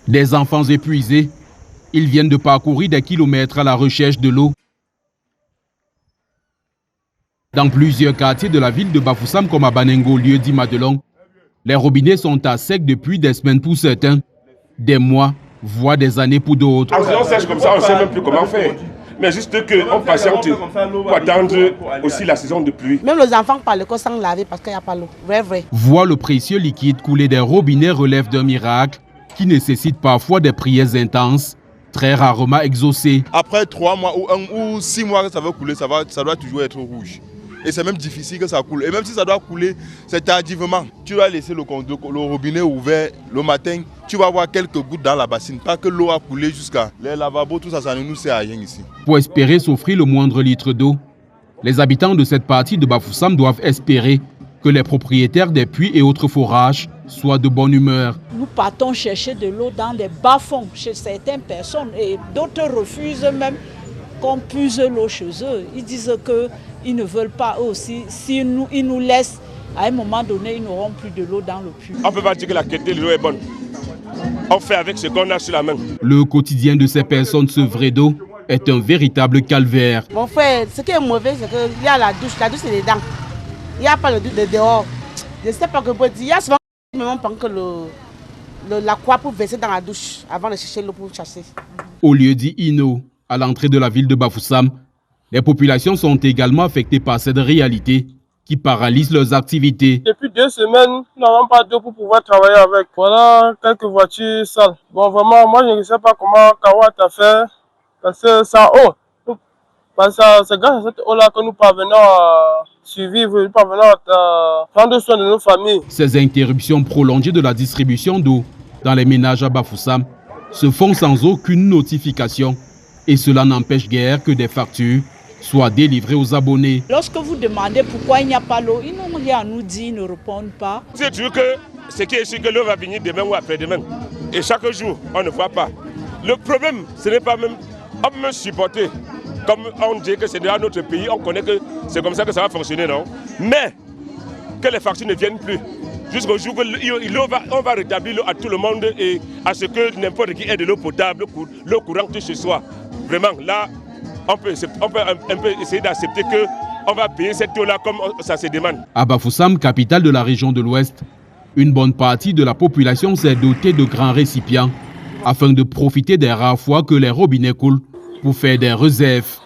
Des enfants épuisés, ils viennent de parcourir des kilomètres à la recherche de l'eau. Dans plusieurs quartiers de la ville de Bafoussam comme à Banengo, lieu dit Madelon, les robinets sont à sec depuis des semaines pour certains, des mois, voire des années pour d'autres. On sèche comme ça, on ne sait même plus comment faire. Mais juste qu'on patiente pour attendre aussi la saison de pluie. Même les enfants parlent l'école sans laver parce qu'il n'y a pas l'eau. Vrai. Voir le précieux liquide couler des robinets relève d'un miracle qui nécessite parfois des prières intenses, très rarement exaucées. Après 3 mois ou 6 mois que ça va couler, ça doit toujours être rouge. Et c'est même difficile que ça coule. Et même si ça doit couler, c'est tardivement. Tu vas laisser le robinet ouvert le matin, tu vas avoir quelques gouttes dans la bassine. Pas que l'eau a coulé jusqu'à les lavabos, tout ça, ça ne nous sert à rien ici. Pour espérer s'offrir le moindre litre d'eau, les habitants de cette partie de Bafoussam doivent espérer que les propriétaires des puits et autres forages soient de bonne humeur. Nous partons chercher de l'eau dans des bas-fonds chez certaines personnes et d'autres refusent même qu'on puise l'eau chez eux. Ils disent qu'ils ne veulent pas eux aussi. Si ils nous laissent, à un moment donné, ils n'auront plus de l'eau dans le puits. On ne peut pas dire que la qualité de l'eau est bonne. On fait avec ce qu'on a sur la main. Le quotidien de ces personnes sevrées d'eau est un véritable calvaire. Mon frère, ce qui est mauvais, c'est qu'il y a la douche. La douche, c'est dedans. Il n'y a pas le douche de dehors. Je ne sais pas que peut dire. Il y a souvent que la croix pour verser dans la douche avant de chercher l'eau pour chasser. Au lieu dit Ino, à l'entrée de la ville de Bafoussam, les populations sont également affectées par cette réalité qui paralyse leurs activités. Depuis 2 semaines, nous n'avons pas d'eau pour pouvoir travailler avec. Voilà quelques voitures sales. Bon, vraiment, moi, je ne sais pas comment Kawat a fait, parce que ça eau. Parce que c'est grâce à cette eau-là que nous parvenons à survivre, nous parvenons à prendre soin de nos familles. Ces interruptions prolongées de la distribution d'eau dans les ménages à Bafoussam se font sans aucune notification. Et cela n'empêche guère que des factures soient délivrées aux abonnés. Lorsque vous demandez pourquoi il n'y a pas l'eau, ils n'ont rien à nous dire, ils ne répondent pas. C'est sûr que ce qui est sûr que l'eau va venir demain ou après-demain. Et chaque jour, on ne voit pas. Le problème, ce n'est pas même... On peut me supporter. Comme on dit que c'est dans notre pays, on connaît que c'est comme ça que ça va fonctionner, non? Mais que les factures ne viennent plus. Jusqu'au jour où on va rétablir l'eau à tout le monde et à ce que n'importe qui ait de l'eau potable, l'eau courante chez soi. Vraiment, là, on peut un peu essayer d'accepter qu'on va payer cette eau-là comme ça se demande. À Bafoussam, capitale de la région de l'Ouest, une bonne partie de la population s'est dotée de grands récipients afin de profiter des rares fois que les robinets coulent pour faire des réserves.